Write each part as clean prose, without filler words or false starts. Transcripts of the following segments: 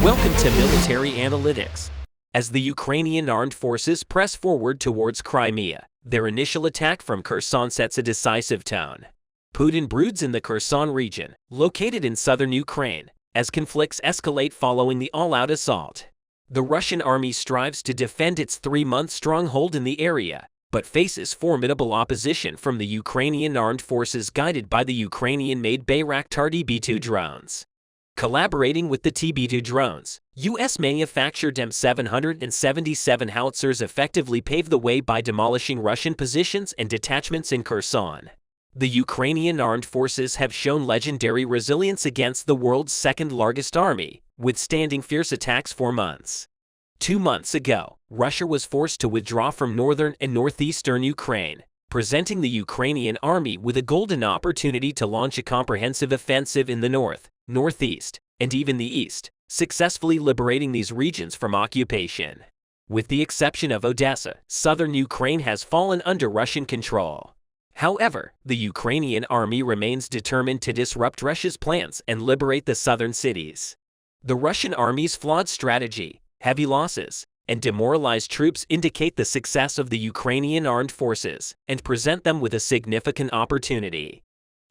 Welcome to Military Analytics. As the Ukrainian armed forces press forward towards Crimea, their initial attack from Kherson sets a decisive tone. Putin broods in the Kherson region, located in southern Ukraine, as conflicts escalate following the all-out assault. The Russian army strives to defend its 3-month stronghold in the area, but faces formidable opposition from the Ukrainian armed forces guided by the Ukrainian-made Bayraktar TB2 drones. Collaborating with the TB2 drones, U.S.-manufactured M777 howitzers effectively pave the way by demolishing Russian positions and detachments in Kherson. The Ukrainian armed forces have shown legendary resilience against the world's second-largest army, withstanding fierce attacks for months. 2 months ago, Russia was forced to withdraw from northern and northeastern Ukraine, presenting the Ukrainian army with a golden opportunity to launch a comprehensive offensive in the north, northeast, and even the east, successfully liberating these regions from occupation. With the exception of Odessa, southern Ukraine has fallen under Russian control. However, the Ukrainian army remains determined to disrupt Russia's plans and liberate the southern cities. The Russian army's flawed strategy, heavy losses, and demoralized troops indicate the success of the Ukrainian armed forces and present them with a significant opportunity.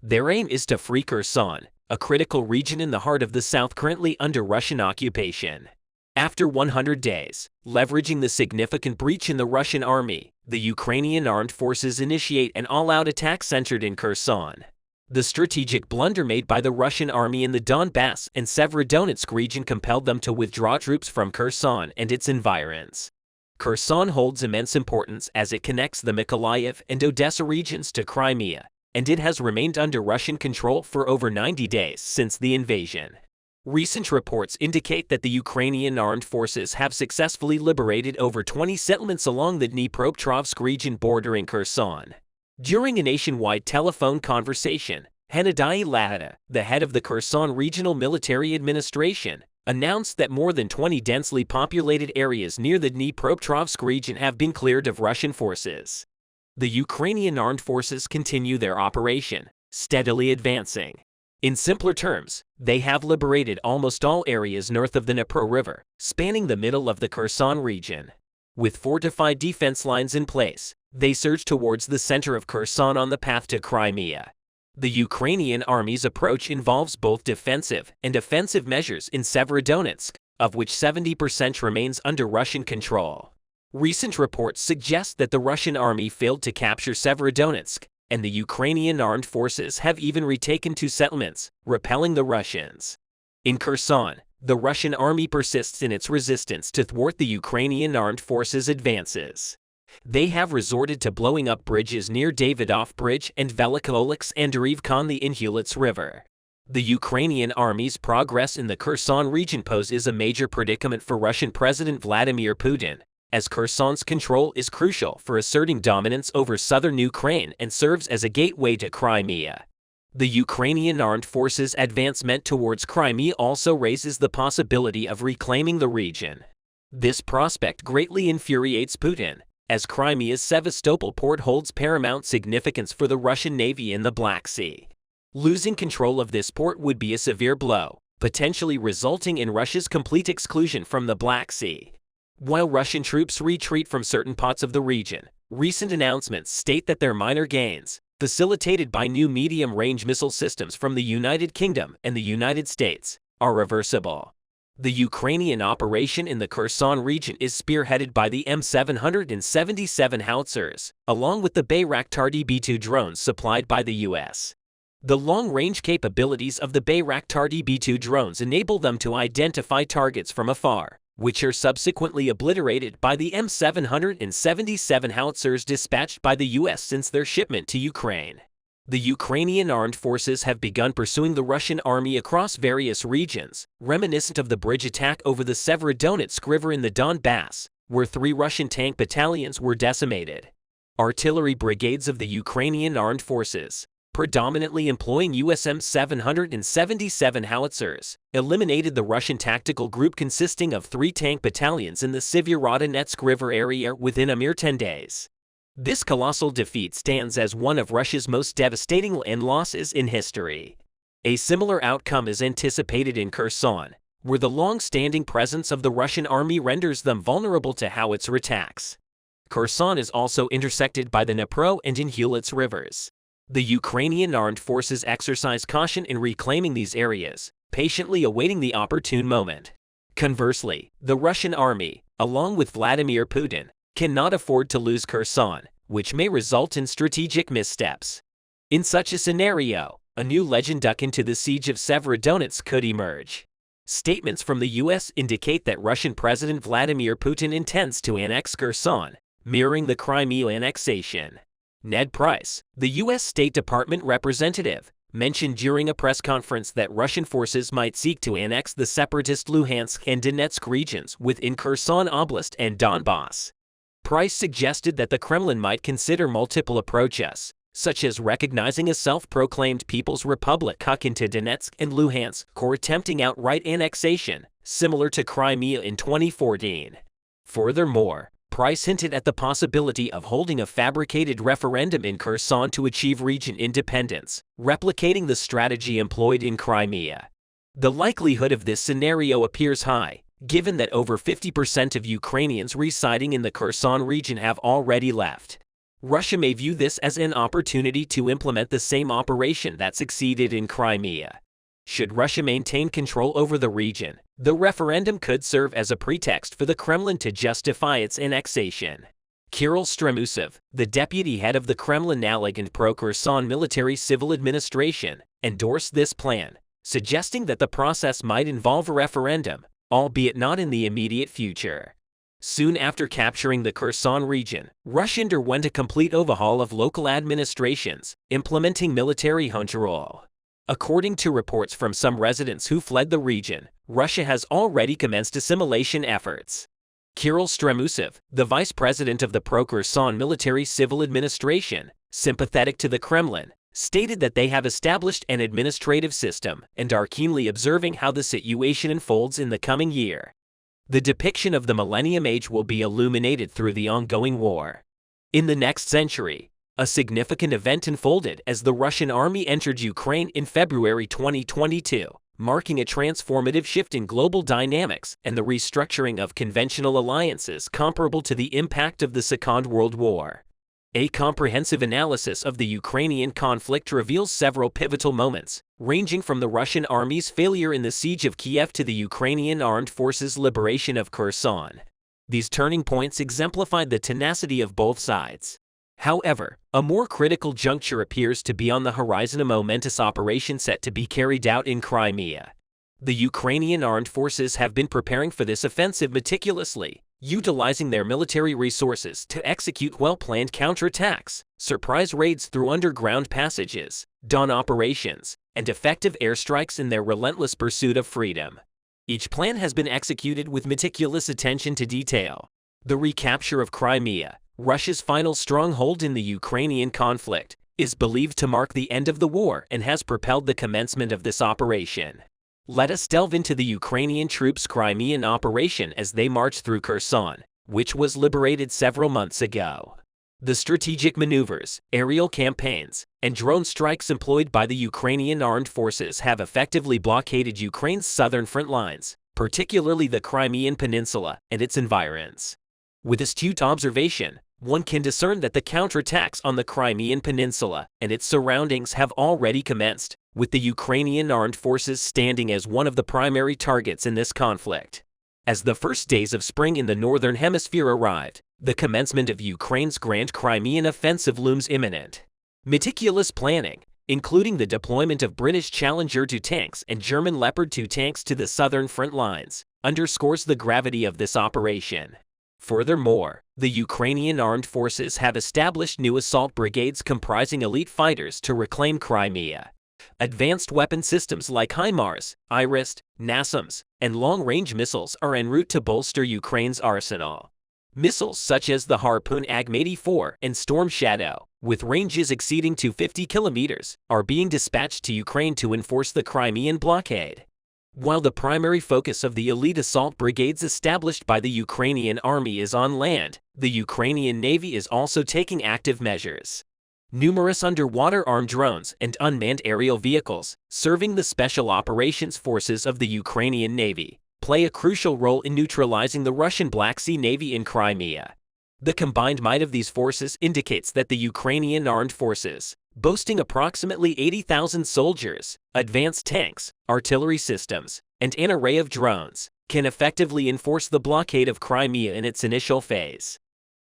Their aim is to free Kherson, a critical region in the heart of the south currently under Russian occupation. After 100 days, leveraging the significant breach in the Russian army, the Ukrainian armed forces initiate an all-out attack centered in Kherson. The strategic blunder made by the Russian army in the Donbass and Severodonetsk region compelled them to withdraw troops from Kherson and its environs. Kherson holds immense importance as it connects the Mykolaiv and Odessa regions to Crimea, and it has remained under Russian control for over 90 days since the invasion. Recent reports indicate that the Ukrainian armed forces have successfully liberated over 20 settlements along the Dnipropetrovsk region bordering Kherson. During a nationwide telephone conversation, Hennadiy Lahada, the head of the Kherson Regional Military Administration, announced that more than 20 densely populated areas near the Dnipropetrovsk region have been cleared of Russian forces. The Ukrainian armed forces continue their operation, steadily advancing. In simpler terms, they have liberated almost all areas north of the Dnipro River, spanning the middle of the Kherson region. With fortified defense lines in place, they surge towards the center of Kherson on the path to Crimea. The Ukrainian army's approach involves both defensive and offensive measures in Severodonetsk, of which 70% remains under Russian control. Recent reports suggest that the Russian army failed to capture Severodonetsk, and the Ukrainian armed forces have even retaken 2 settlements, repelling the Russians. In Kherson, the Russian army persists in its resistance to thwart the Ukrainian armed forces' advances. They have resorted to blowing up bridges near Davidov Bridge and Velika Oleksandrivka on the Inhulets River. The Ukrainian army's progress in the Kherson region poses a major predicament for Russian President Vladimir Putin, as Kherson's control is crucial for asserting dominance over southern Ukraine and serves as a gateway to Crimea. The Ukrainian armed forces' advancement towards Crimea also raises the possibility of reclaiming the region. This prospect greatly infuriates Putin, as Crimea's Sevastopol port holds paramount significance for the Russian Navy in the Black Sea. Losing control of this port would be a severe blow, potentially resulting in Russia's complete exclusion from the Black Sea. While Russian troops retreat from certain parts of the region, recent announcements state that their minor gains, facilitated by new medium-range missile systems from the United Kingdom and the United States, are reversible. The Ukrainian operation in the Kherson region is spearheaded by the M777 howitzers, along with the Bayraktar TB2 drones supplied by the U.S. The long-range capabilities of the Bayraktar TB2 drones enable them to identify targets from afar, which are subsequently obliterated by the M777 howitzers dispatched by the U.S. since their shipment to Ukraine. The Ukrainian armed forces have begun pursuing the Russian army across various regions, reminiscent of the bridge attack over the Severodonetsk River in the Donbass, where 3 Russian tank battalions were decimated. Artillery brigades of the Ukrainian armed forces, predominantly employing USM 777 howitzers, eliminated the Russian tactical group consisting of 3 tank battalions in the Syeverodonetsk River area within a mere 10 days. This colossal defeat stands as one of Russia's most devastating land losses in history. A similar outcome is anticipated in Kherson, where the long-standing presence of the Russian army renders them vulnerable to howitzer attacks. Kherson is also intersected by the Dnipro and Inhulets rivers. The Ukrainian armed forces exercise caution in reclaiming these areas, patiently awaiting the opportune moment. Conversely, the Russian army, along with Vladimir Putin, cannot afford to lose Kherson, which may result in strategic missteps. In such a scenario, a new legend akin to the siege of Severodonetsk could emerge. Statements from the U.S. indicate that Russian President Vladimir Putin intends to annex Kherson, mirroring the Crimea annexation. Ned Price, the U.S. State Department representative, mentioned during a press conference that Russian forces might seek to annex the separatist Luhansk and Donetsk regions within Kherson Oblast and Donbass. Price suggested that the Kremlin might consider multiple approaches, such as recognizing a self-proclaimed People's Republic akin to Donetsk and Luhansk, or attempting outright annexation, similar to Crimea in 2014. Furthermore, Price hinted at the possibility of holding a fabricated referendum in Kherson to achieve region independence, replicating the strategy employed in Crimea. The likelihood of this scenario appears high, given that over 50% of Ukrainians residing in the Kherson region have already left. Russia may view this as an opportunity to implement the same operation that succeeded in Crimea. Should Russia maintain control over the region, the referendum could serve as a pretext for the Kremlin to justify its annexation. Kirill Stremusev, the deputy head of the Kremlin-allied and pro-Kherson military civil administration, endorsed this plan, suggesting that the process might involve a referendum, albeit not in the immediate future. Soon after capturing the Kherson region, Russia underwent a complete overhaul of local administrations, implementing military junta rule. According to reports from some residents who fled the region, Russia has already commenced assimilation efforts. Kirill Stremusev, the vice president of the pro-Kherson military civil administration, sympathetic to the Kremlin, stated that they have established an administrative system and are keenly observing how the situation unfolds in the coming year. The depiction of the Millennium Age will be illuminated through the ongoing war. In the next century, a significant event unfolded as the Russian army entered Ukraine in February 2022, marking a transformative shift in global dynamics and the restructuring of conventional alliances comparable to the impact of the Second World War. A comprehensive analysis of the Ukrainian conflict reveals several pivotal moments, ranging from the Russian army's failure in the siege of Kiev to the Ukrainian armed forces' liberation of Kherson. These turning points exemplified the tenacity of both sides. However, a more critical juncture appears to be on the horizon, a momentous operation set to be carried out in Crimea. The Ukrainian armed forces have been preparing for this offensive meticulously, utilizing their military resources to execute well-planned counterattacks, surprise raids through underground passages, dawn operations, and effective airstrikes in their relentless pursuit of freedom. Each plan has been executed with meticulous attention to detail. The recapture of Crimea, Russia's final stronghold in the Ukrainian conflict, is believed to mark the end of the war and has propelled the commencement of this operation. Let us delve into the Ukrainian troops' Crimean operation as they march through Kherson, which was liberated several months ago. The strategic maneuvers, aerial campaigns, and drone strikes employed by the Ukrainian armed forces have effectively blockaded Ukraine's southern front lines, particularly the Crimean Peninsula and its environs. With astute observation, one can discern that the counterattacks on the Crimean Peninsula and its surroundings have already commenced, with the Ukrainian armed forces standing as one of the primary targets in this conflict. As the first days of spring in the Northern Hemisphere arrived, the commencement of Ukraine's Grand Crimean offensive looms imminent. Meticulous planning, including the deployment of British Challenger 2 tanks and German Leopard 2 tanks to the southern front lines, underscores the gravity of this operation. Furthermore, the Ukrainian armed forces have established new assault brigades comprising elite fighters to reclaim Crimea. Advanced weapon systems like HIMARS, IRIS, NASAMS, and long-range missiles are en route to bolster Ukraine's arsenal. Missiles such as the Harpoon AGM-84 and Storm Shadow, with ranges exceeding 250 kilometers, are being dispatched to Ukraine to enforce the Crimean blockade. While the primary focus of the elite assault brigades established by the Ukrainian army is on land, the Ukrainian Navy is also taking active measures. Numerous underwater armed drones and unmanned aerial vehicles, serving the Special Operations Forces of the Ukrainian Navy, play a crucial role in neutralizing the Russian Black Sea Navy in Crimea. The combined might of these forces indicates that the Ukrainian armed forces, boasting approximately 80,000 soldiers, advanced tanks, artillery systems, and an array of drones, can effectively enforce the blockade of Crimea in its initial phase.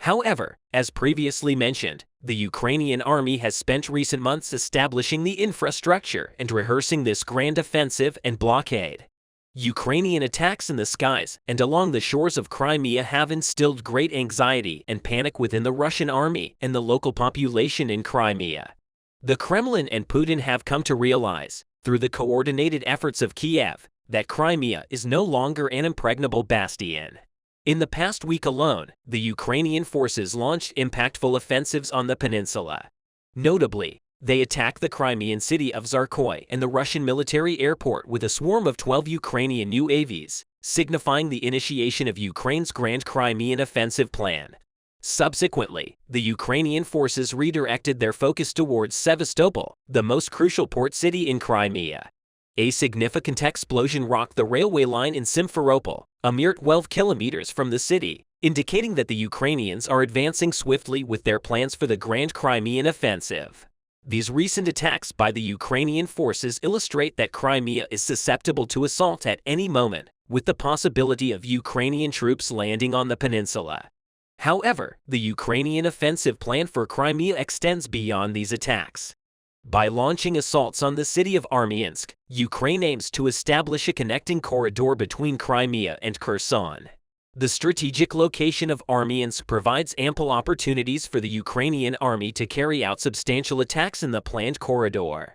However, as previously mentioned, the Ukrainian army has spent recent months establishing the infrastructure and rehearsing this grand offensive and blockade. Ukrainian attacks in the skies and along the shores of Crimea have instilled great anxiety and panic within the Russian army and the local population in Crimea. The Kremlin and Putin have come to realize, through the coordinated efforts of Kiev, that Crimea is no longer an impregnable bastion. In the past week alone, the Ukrainian forces launched impactful offensives on the peninsula. Notably, they attacked the Crimean city of Zarkoy and the Russian military airport with a swarm of 12 Ukrainian UAVs, signifying the initiation of Ukraine's Grand Crimean Offensive Plan. Subsequently, the Ukrainian forces redirected their focus towards Sevastopol, the most crucial port city in Crimea. A significant explosion rocked the railway line in Simferopol, a mere 12 kilometers from the city, indicating that the Ukrainians are advancing swiftly with their plans for the Grand Crimean Offensive. These recent attacks by the Ukrainian forces illustrate that Crimea is susceptible to assault at any moment, with the possibility of Ukrainian troops landing on the peninsula. However, the Ukrainian offensive plan for Crimea extends beyond these attacks. By launching assaults on the city of Armyansk, Ukraine aims to establish a connecting corridor between Crimea and Kherson. The strategic location of Armyansk provides ample opportunities for the Ukrainian army to carry out substantial attacks in the planned corridor.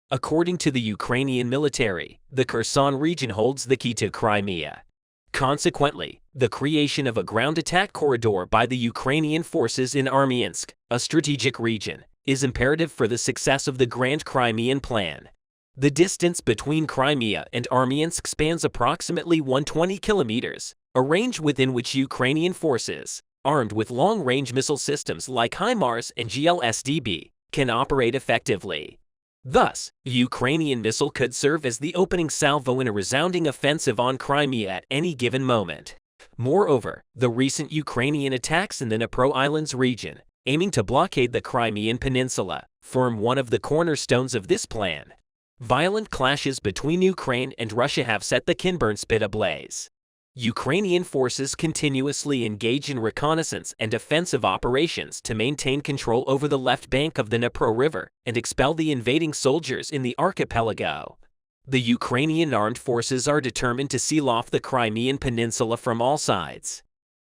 According to the Ukrainian military, the Kherson region holds the key to Crimea. Consequently, the creation of a ground attack corridor by the Ukrainian forces in Armyansk, a strategic region, is imperative for the success of the Grand Crimean Plan. The distance between Crimea and Armyansk spans approximately 120 kilometers, a range within which Ukrainian forces, armed with long-range missile systems like HIMARS and GLSDB, can operate effectively. Thus, a Ukrainian missile could serve as the opening salvo in a resounding offensive on Crimea at any given moment. Moreover, the recent Ukrainian attacks in the Dnipro Islands region, aiming to blockade the Crimean Peninsula, form one of the cornerstones of this plan. Violent clashes between Ukraine and Russia have set the Kinburn Spit ablaze. Ukrainian forces continuously engage in reconnaissance and offensive operations to maintain control over the left bank of the Dnipro River and expel the invading soldiers in the archipelago. The Ukrainian armed forces are determined to seal off the Crimean Peninsula from all sides.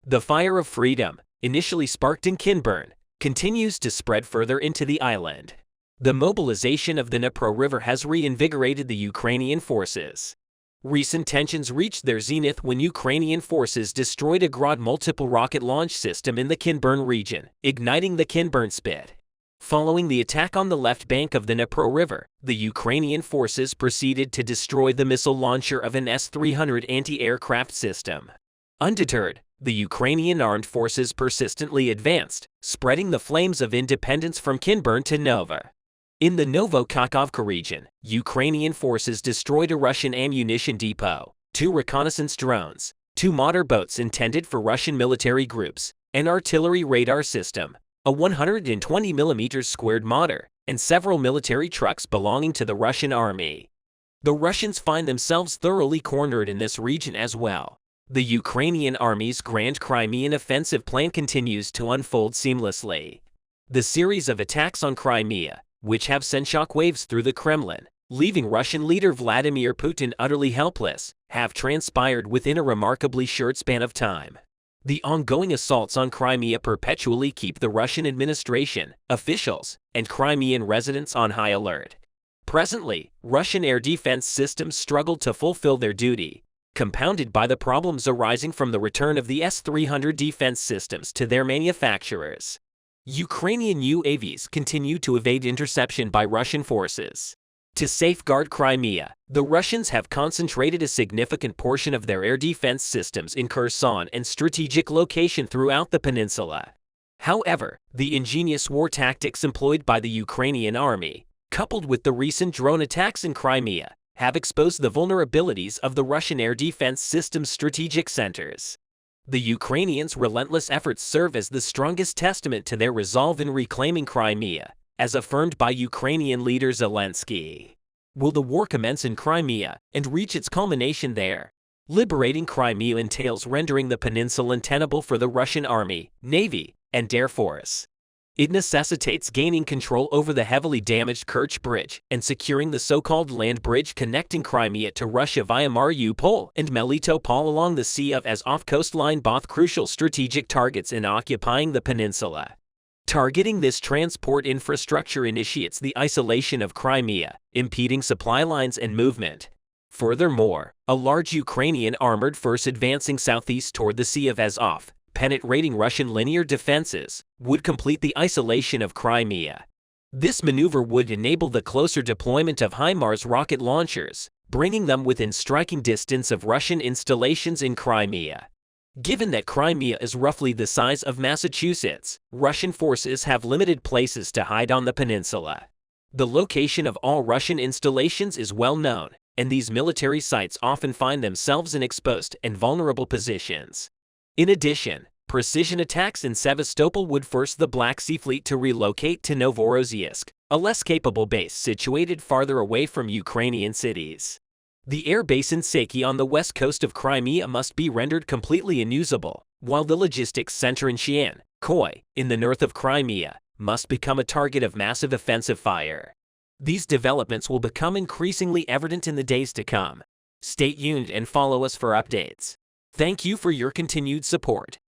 The fire of freedom, initially sparked in Kinburn, continues to spread further into the island. The mobilization of the Dnipro River has reinvigorated the Ukrainian forces. Recent tensions reached their zenith when Ukrainian forces destroyed a Grad multiple rocket launch system in the Kinburn region, igniting the Kinburn Spit. Following the attack on the left bank of the Dnipro River, the Ukrainian forces proceeded to destroy the missile launcher of an S-300 anti-aircraft system. Undeterred, the Ukrainian armed forces persistently advanced, spreading the flames of independence from Kinburn to Nova. In the Novo-Kakhovka region, Ukrainian forces destroyed a Russian ammunition depot, 2 reconnaissance drones, 2 mortar boats intended for Russian military groups, an artillery radar system, a 120mm squared mortar, and several military trucks belonging to the Russian army. The Russians find themselves thoroughly cornered in this region as well. The Ukrainian army's Grand Crimean Offensive Plan continues to unfold seamlessly. The series of attacks on Crimea, which have sent shockwaves through the Kremlin, leaving Russian leader Vladimir Putin utterly helpless, have transpired within a remarkably short span of time. The ongoing assaults on Crimea perpetually keep the Russian administration, officials, and Crimean residents on high alert. Presently, Russian air defense systems struggle to fulfill their duty, compounded by the problems arising from the return of the S-300 defense systems to their manufacturers. Ukrainian UAVs continue to evade interception by Russian forces. To safeguard Crimea, the Russians have concentrated a significant portion of their air defense systems in Kherson and strategic locations throughout the peninsula. However, the ingenious war tactics employed by the Ukrainian army, coupled with the recent drone attacks in Crimea, have exposed the vulnerabilities of the Russian air defense system's strategic centers. The Ukrainians' relentless efforts serve as the strongest testament to their resolve in reclaiming Crimea, as affirmed by Ukrainian leader Zelensky. Will the war commence in Crimea and reach its culmination there? Liberating Crimea entails rendering the peninsula untenable for the Russian army, navy, and air force. It necessitates gaining control over the heavily damaged Kerch Bridge and securing the so-called land bridge connecting Crimea to Russia via Mariupol and Melitopol along the Sea of Azov coastline, both crucial strategic targets in occupying the peninsula. Targeting this transport infrastructure initiates the isolation of Crimea, impeding supply lines and movement. Furthermore, a large Ukrainian armored force advancing southeast toward the Sea of Azov, penetrating Russian linear defenses, would complete the isolation of Crimea. This maneuver would enable the closer deployment of HIMARS rocket launchers, bringing them within striking distance of Russian installations in Crimea. Given that Crimea is roughly the size of Massachusetts, Russian forces have limited places to hide on the peninsula. The location of all Russian installations is well known, and these military sites often find themselves in exposed and vulnerable positions. In addition, precision attacks in Sevastopol would force the Black Sea Fleet to relocate to Novorossiysk, a less capable base situated farther away from Ukrainian cities. The air base in Saki on the west coast of Crimea must be rendered completely unusable, while the logistics center in Xi'an, Koi, in the north of Crimea, must become a target of massive offensive fire. These developments will become increasingly evident in the days to come. Stay tuned and follow us for updates. Thank you for your continued support.